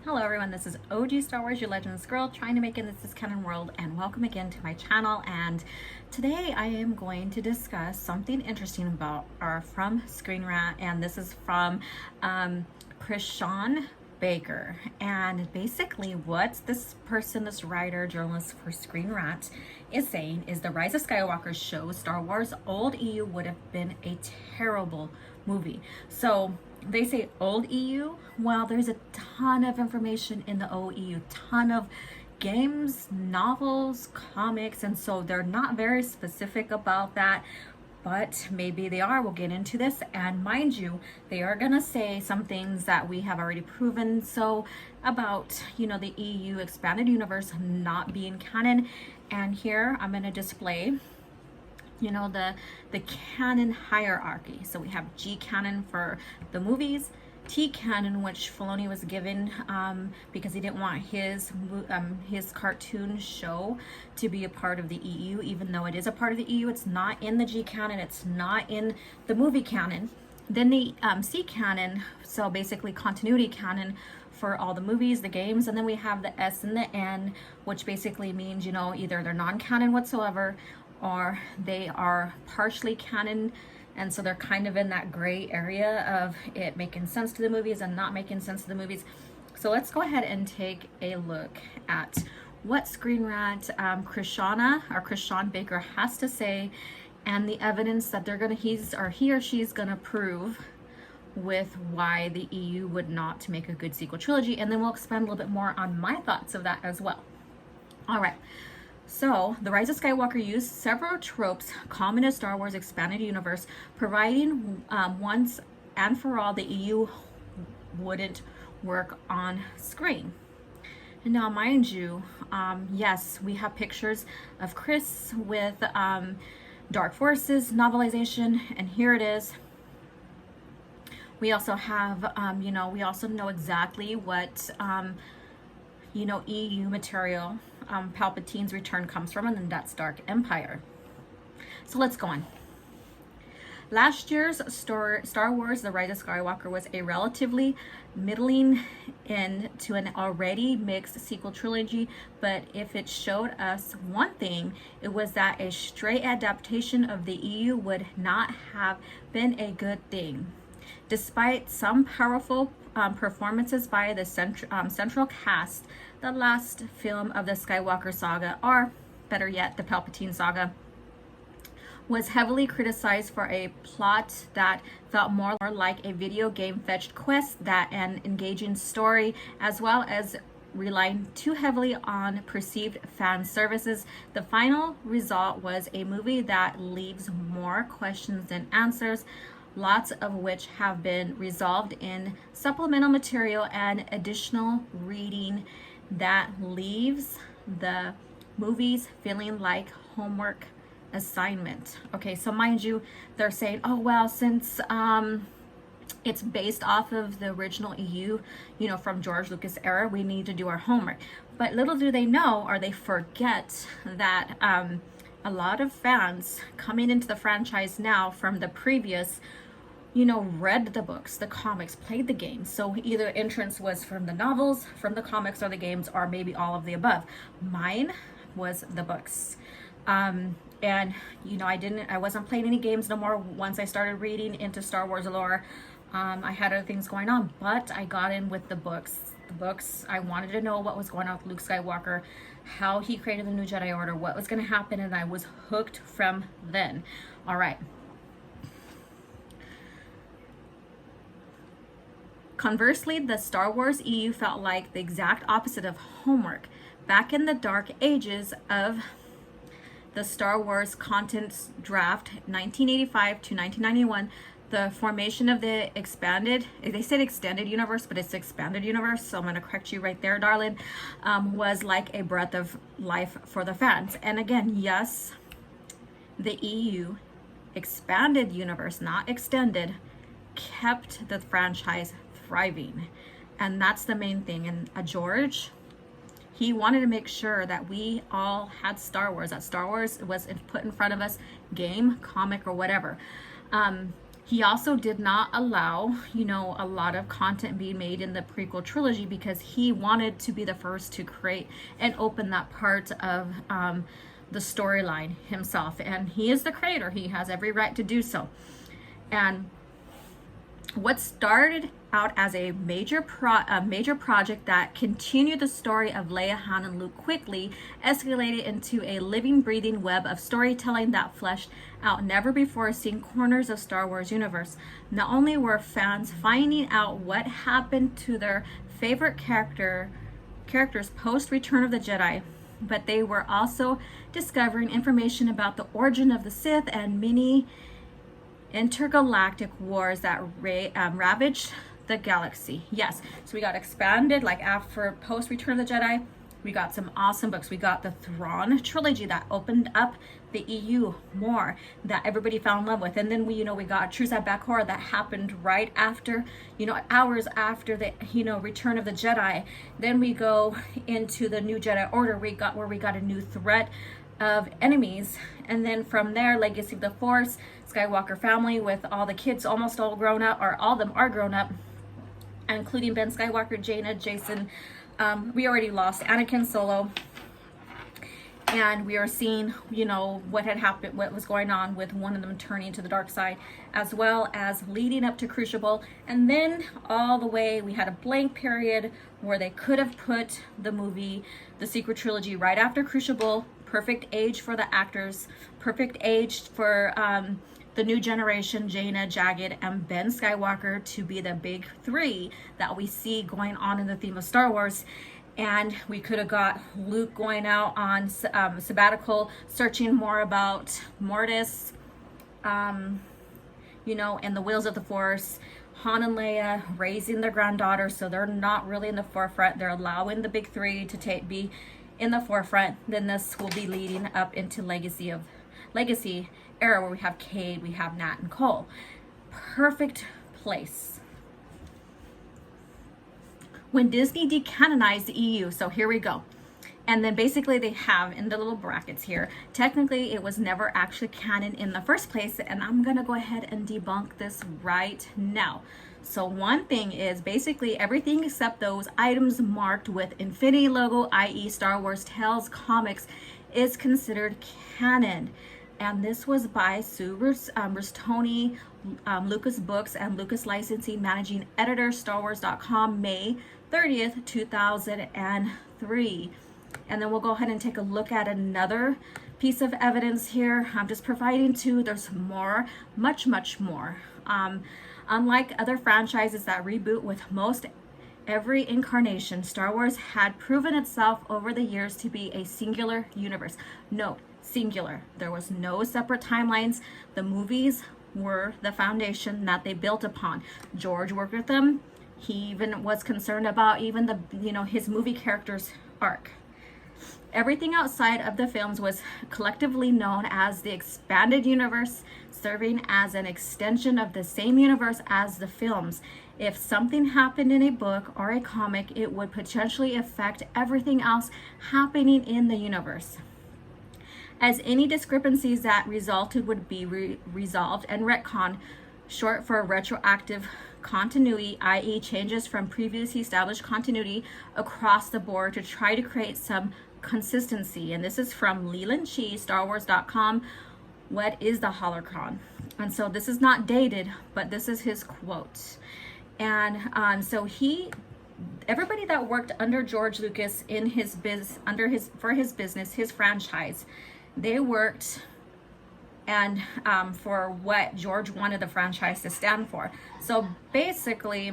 Hello everyone, this is OG Star Wars, your Legends girl, trying to make it in this canon world, and welcome again to my channel. And today I am going to discuss something interesting about from Screen Rant, and this is from Krishan Baker. And basically what this person, this writer, journalist for Screen Rant is saying is the Rise of Skywalker shows Star Wars old EU would have been a terrible movie. So they say old EU. Well, there's a ton of information in the old EU, ton of games, novels, comics, and so they're not very specific about that, but maybe they are. We'll get into this. And mind you, they are gonna say some things that we have already proven so about, you know, the EU expanded universe not being canon. And here I'm gonna display, you know, the canon hierarchy. So we have G canon for the movies, T canon, which Filoni was given because he didn't want his cartoon show to be a part of the EU, even though it is a part of the EU. It's not in the G canon, it's not in the movie canon. Then the C canon, so basically continuity canon for all the movies, the games, and then we have the S and the N, which basically means, you know, either they're non-canon whatsoever or they are partially canon, and so they're kind of in that gray area of it making sense to the movies and not making sense to the movies. So let's go ahead and take a look at what Screen Rant Krishan Baker has to say, and the evidence that they're gonna he or she's gonna prove with why the EU would not make a good sequel trilogy, and then we'll expand a little bit more on my thoughts of that as well. All right. So, The Rise of Skywalker used several tropes common to Star Wars expanded universe, providing once and for all the EU wouldn't work on screen. And now, mind you, yes, we have pictures of Chris with Dark Forces novelization, and here it is. We also have, you know, we also know exactly what, you know, EU material Palpatine's return comes from, and then that's Dark Empire. So let's go on. Last year's Star Wars The Rise of Skywalker was a relatively middling end to an already mixed sequel trilogy, but if it showed us one thing, it was that a straight adaptation of the EU would not have been a good thing. Despite some powerful performances by the central cast, the last film of the Skywalker saga, or better yet, the Palpatine saga, was heavily criticized for a plot that felt more like a video game fetched quest than an engaging story, as well as relying too heavily on perceived fan services. The final result was a movie that leaves more questions than answers, lots of which have been resolved in supplemental material and additional reading that leaves the movies feeling like homework assignment. Okay, so mind you, they're saying, oh well, since it's based off of the original EU, you know, from George Lucas era, we need to do our homework. But little do they know, or they forget, that a lot of fans coming into the franchise now from the previous, you know, read the books, the comics, played the games. So either entrance was from the novels, from the comics, or the games, or maybe all of the above. Mine was the books. And you know, I wasn't playing any games no more once I started reading into Star Wars lore. I had other things going on, but I got in with the books. The books, I wanted to know what was going on with Luke Skywalker, how he created the New Jedi Order, what was going to happen, and I was hooked from then. All right. Conversely, the Star Wars EU felt like the exact opposite of homework. Back in the dark ages of the Star Wars content draft, 1985 to 1991, the formation of the expanded, they said extended universe, but it's expanded universe, so I'm going to correct you right there, darling, was like a breath of life for the fans. And again, yes, the EU expanded universe, not extended, kept the franchise thriving. And that's the main thing. And George, he wanted to make sure that we all had Star Wars, that Star Wars was put in front of us, game, comic, or whatever. He also did not allow, a lot of content being made in the prequel trilogy because he wanted to be the first to create and open that part of the storyline himself. And he is the creator. He has every right to do so. And what started out as a major project that continued the story of Leia, Han, and Luke quickly escalated into a living, breathing web of storytelling that fleshed out never before seen corners of Star Wars universe. Not only were fans finding out what happened to their favorite characters post Return of the Jedi, but they were also discovering information about the origin of the Sith and many intergalactic wars that ravaged the galaxy. Yes, so we got expanded, like after post Return of the Jedi, we got some awesome books. We got the Thrawn trilogy that opened up the EU more, that everybody fell in love with. And then we got Truce at Backor that happened right after, hours after the, Return of the Jedi. Then we go into the New Jedi Order, where we got a new threat of enemies. And then from there, Legacy of the Force, Skywalker family with all the kids almost all grown up, or all of them are grown up, including Ben Skywalker, Jaina, Jason. We already lost Anakin Solo. And we are seeing, what had happened, what was going on with one of them turning to the dark side, as well as leading up to Crucible. And then all the way, we had a blank period where they could have put the movie, the sequel trilogy, right after Crucible. Perfect age for the actors, perfect age for the new generation, Jaina, Jagged, and Ben Skywalker to be the big three that we see going on in the theme of Star Wars. And we could have got Luke going out on sabbatical, searching more about Mortis, and the Wheels of the Force. Han and Leia raising their granddaughter, so they're not really in the forefront. They're allowing the big three to be in the forefront. Then this will be leading up into Legacy era, where we have Cade, we have Nat, and Cole. Perfect place. When Disney decanonized the EU, so here we go. And then basically they have in the little brackets here, technically it was never actually canon in the first place, and I'm gonna go ahead and debunk this right now. So one thing is basically everything except those items marked with Infinity logo, i.e. Star Wars Tales comics, is considered canon. And this was by Sue Rustoni, Lucas Books and Lucas Licensing Managing Editor, StarWars.com, May 30th, 2003. And then we'll go ahead and take a look at another piece of evidence here. I'm just providing two. There's more, much, much more. Unlike other franchises that reboot with most every incarnation, Star Wars had proven itself over the years to be a singular universe. Note, singular. There was no separate timelines. The movies were the foundation that they built upon. George worked with them. He even was concerned about even the, his movie character's arc. Everything outside of the films was collectively known as the expanded universe, serving as an extension of the same universe as the films. If something happened in a book or a comic, it would potentially affect everything else happening in the universe, as any discrepancies that resulted would be resolved and retconned, short for retroactive continuity, i.e. changes from previously established continuity across the board to try to create some consistency. And this is from Leland Chee, StarWars.com. What is the holocron? And so this is not dated, but this is his quote. And so everybody that worked under George Lucas in his for his business, his franchise, they worked and for what George wanted the franchise to stand for. So basically,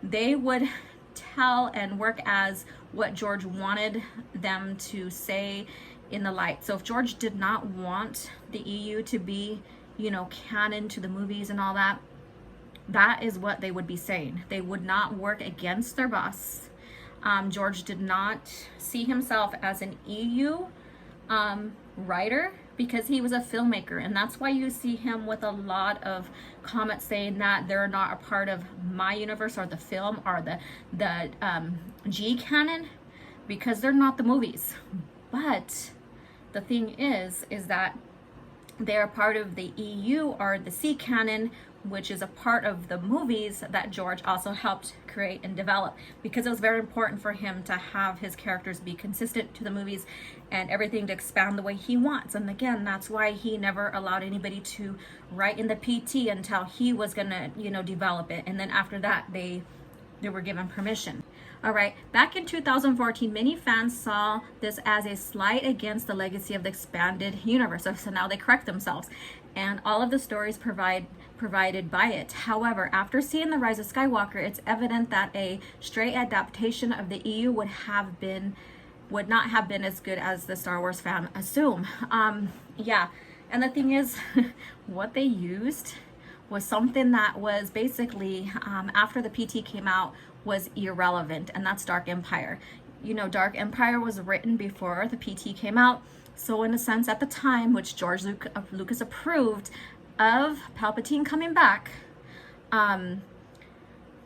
they would tell and work as what George wanted them to say in the light. So if George did not want the EU to be, canon to the movies and all that, that is what they would be saying. They would not work against their boss. George did not see himself as an EU writer, because he was a filmmaker, and that's why you see him with a lot of comments saying that they're not a part of my universe or the film or the G canon, because they're not the movies. But the thing is that they're part of the EU or the C canon, which is a part of the movies that George also helped create and develop, because it was very important for him to have his characters be consistent to the movies and everything to expand the way he wants. And again, that's why he never allowed anybody to write in the PT until he was gonna, develop it. And then after that, they were given permission. All right, back in 2014, many fans saw this as a slight against the legacy of the expanded universe. So now they correct themselves, and all of the stories provided by it. However, after seeing The Rise of Skywalker, it's evident that a straight adaptation of the EU would not have been as good as the Star Wars fan assume. Yeah, and the thing is, what they used was something that was basically, after the PT came out, was irrelevant, and that's Dark Empire. Dark Empire was written before the PT came out, so in a sense, at the time, which George Lucas approved of Palpatine coming back, when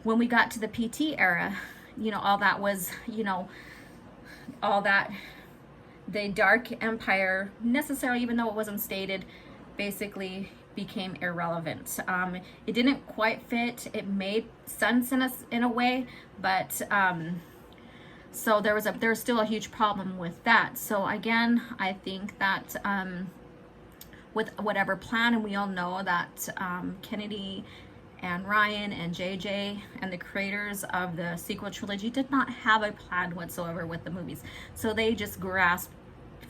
we got to the PT era, all that was, all that, the Dark Empire necessarily, even though it wasn't stated, basically became irrelevant. It didn't quite fit. It made sense in a way, but so there was still a huge problem with that. So again, I think that with whatever plan, and we all know that Kennedy and Ryan and JJ and the creators of the sequel trilogy did not have a plan whatsoever with the movies. So they just grasped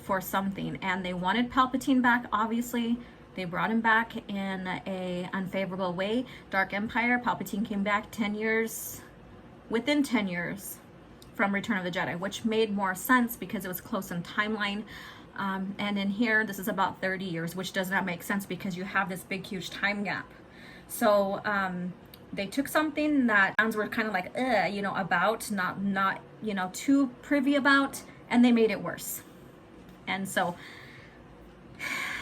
for something, and they wanted Palpatine back, obviously. They brought him back in a unfavorable way. Dark Empire, Palpatine came back within 10 years from Return of the Jedi, which made more sense because it was close in timeline. And in here, this is about 30 years, which does not make sense because you have this big, huge time gap. So they took something that fans were kind of like, about, not too privy about, and they made it worse. And so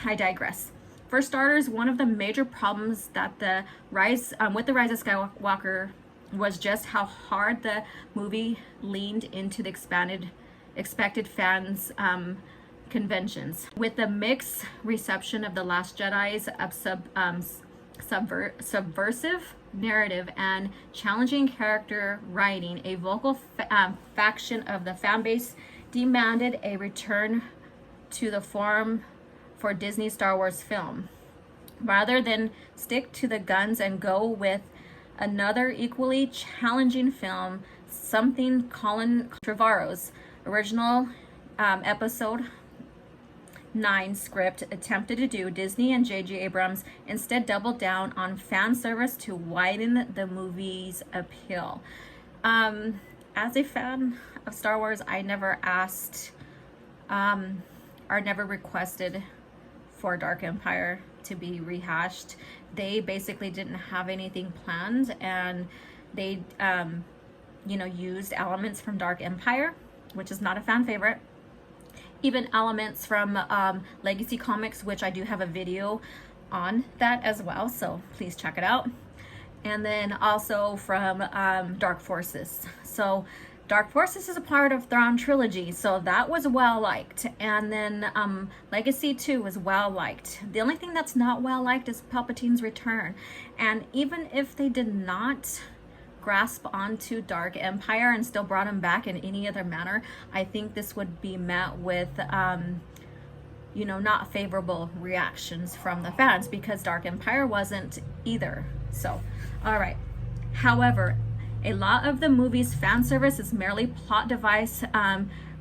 I digress. For starters, one of the major problems that with the Rise of Skywalker was just how hard the movie leaned into the expected fans' conventions. With the mixed reception of The Last Jedi's subversive narrative and challenging character writing, a vocal faction of the fan base demanded a return to the form for Disney Star Wars film, rather than stick to the guns and go with another equally challenging film. Something Colin Trevorrow's original episode 9 script attempted to do, Disney and J.J. Abrams instead doubled down on fan service to widen the movie's appeal. As a fan of Star Wars, I never asked or never requested for Dark Empire to be rehashed. They basically didn't have anything planned, and they used elements from Dark Empire, which is not a fan favorite, even elements from Legacy Comics, which I do have a video on that as well, so please check it out. And then also from Dark Forces. So Dark Forces is a part of Thrawn trilogy, so that was well liked. And then Legacy 2 was well liked. The only thing that's not well liked is Palpatine's return. And even if they did not grasp onto Dark Empire and still brought him back in any other manner, I think this would be met with not favorable reactions from the fans, because Dark Empire wasn't either. So, all right. However, a lot of the movie's fan service is merely plot device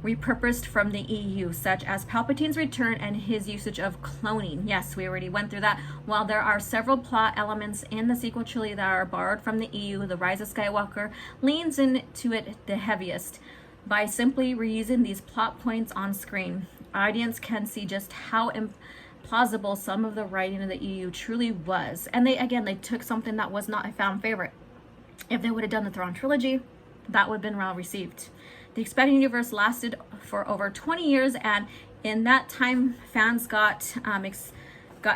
repurposed from the EU, such as Palpatine's return and his usage of cloning. Yes, we already went through that. While there are several plot elements in the sequel trilogy that are borrowed from the EU, The Rise of Skywalker leans into it the heaviest. By simply reusing these plot points on screen, audience can see just how implausible some of the writing of the EU truly was. And they took something that was not a fan favorite. If they would have done the Thrawn trilogy, that would have been well received. The expanded universe lasted for over 20 years, and in that time, fans got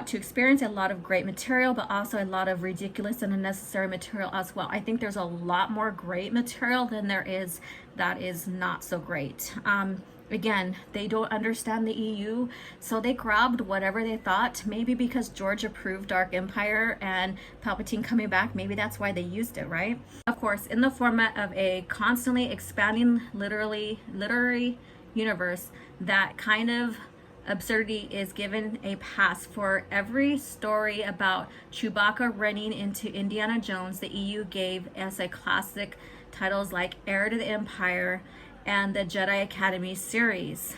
to experience a lot of great material, but also a lot of ridiculous and unnecessary material as well. I think there's a lot more great material than there is that is not so great. Again, they don't understand the EU, so they grabbed whatever they thought. Maybe because George approved Dark Empire and Palpatine coming back, maybe that's why they used it, right? Of course, in the format of a constantly expanding literary universe, that kind of absurdity is given a pass. For every story about Chewbacca running into Indiana Jones, the EU gave us a classic titles like Heir to the Empire and the Jedi Academy series.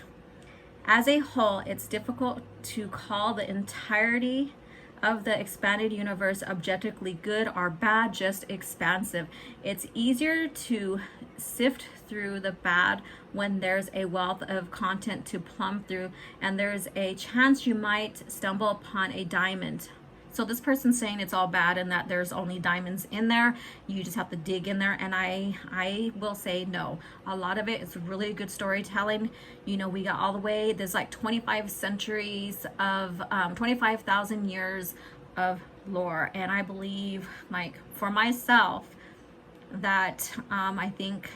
As a whole, it's difficult to call the entirety of the expanded universe objectively good or bad, just expansive. It's easier to sift through the bad when there's a wealth of content to plumb through, and there's a chance you might stumble upon a diamond. So this person's saying it's all bad and that there's only diamonds in there. You just have to dig in there. And I will say no. A lot of it is really good storytelling. You know, we got all the way, there's like 25 centuries of 25,000 years of lore. And I believe, like, for myself, that I think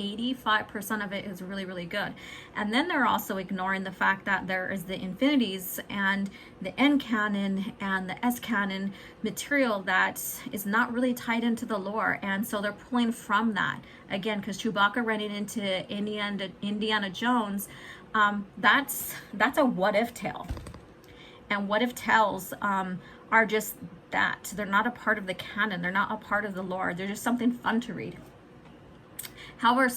85% of it is really, really good. And then they're also ignoring the fact that there is the infinities and the N canon and the S canon material that is not really tied into the lore. And so they're pulling from that. Again, because Chewbacca running into Indiana Jones, that's a what if tale. And what if tales are just that. They're not a part of the canon. They're not a part of the lore. They're just something fun to read. However,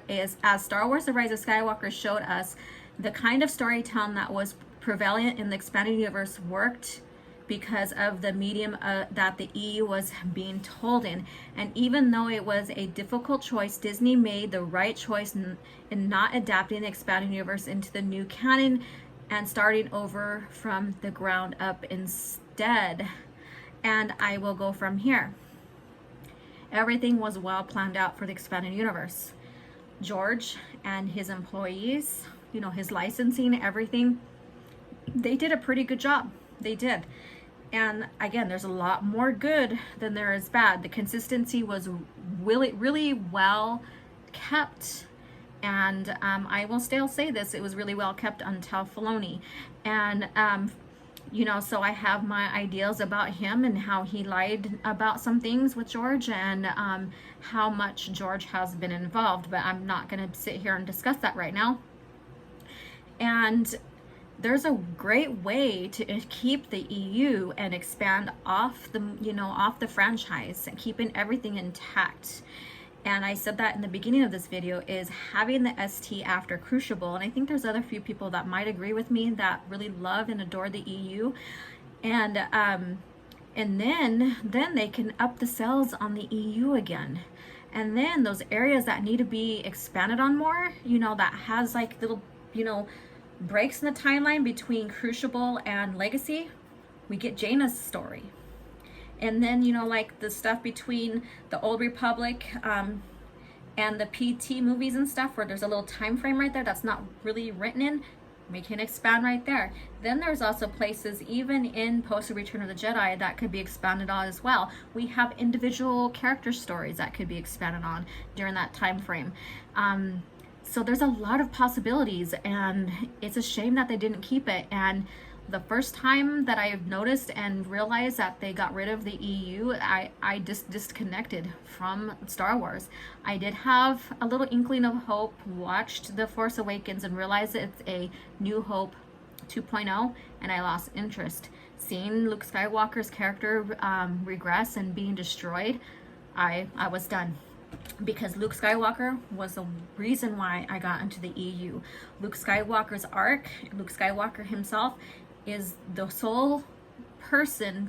as Star Wars: The Rise of Skywalker showed us, the kind of storytelling that was prevalent in the expanded universe worked because of the medium that the EU was being told in. And even though it was a difficult choice, Disney made the right choice in not adapting the expanded universe into the new canon and starting over from the ground up instead. And I will go from here. Everything was well planned out for the expanded universe. George and his employees, you know, his licensing, everything, they did a pretty good job. They did. And again, there's a lot more good than there is bad. The consistency was really, really well kept. And I will still say this, it was really well kept until Filoni. And you know, so I have my ideas about him and how he lied about some things with George, and how much George has been involved, but I'm not going to sit here and discuss that right now. And there's a great way to keep the EU and expand off the franchise and keeping everything intact. And I said that in the beginning of this video, is having the ST after Crucible. And I think there's other few people that might agree with me that really love and adore the EU. And then they can up the sales on the EU again. And then those areas that need to be expanded on more, you know, that has like little, you know, breaks in the timeline between Crucible and Legacy, we get Jaina's story. And then, you know, like the stuff between the Old Republic and the PT movies and stuff, where there's a little time frame right there that's not really written in, we can expand right there. Then there's also places, even in post Return of the Jedi, that could be expanded on as well. We have individual character stories that could be expanded on during that time frame. So there's a lot of possibilities, and it's a shame that they didn't keep it. And the first time that I noticed and realized that they got rid of the EU, I just disconnected from Star Wars. I did have a little inkling of hope, watched The Force Awakens and realized it's a New Hope 2.0, and I lost interest. Seeing Luke Skywalker's character regress and being destroyed, I was done. Because Luke Skywalker was the reason why I got into the EU. Luke Skywalker's arc, Luke Skywalker himself, is the sole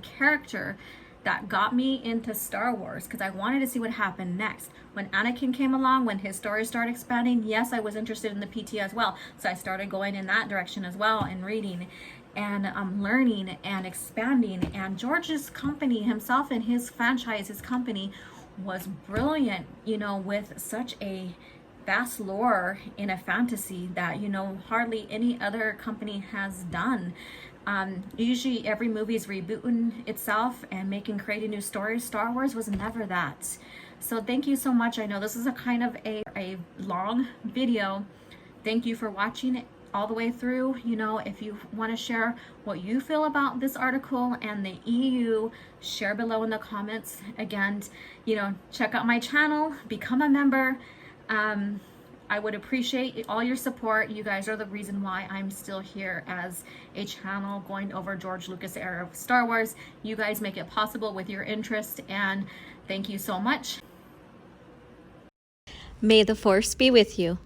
character that got me into Star Wars, because I wanted to see what happened next. When Anakin came along, when his story started expanding, yes, I was interested in the PT as well. So I started going in that direction as well, and reading and learning and expanding. And George's company himself and his franchise, his company, was brilliant, you know, with such a vast lore in a fantasy that, you know, hardly any other company has done. Usually every movie is rebooting itself and creating new stories. Star Wars was never that. So thank you so much. I know this is a kind of a long video. Thank you for watching it all the way through. You know, if you want to share what you feel about this article and the EU, share below in the comments. Again, you know, check out my channel, become a member. I would appreciate all your support. You guys are the reason why I'm still here as a channel going over George Lucas era of Star Wars. You guys make it possible with your interest, and thank you so much. May the Force be with you.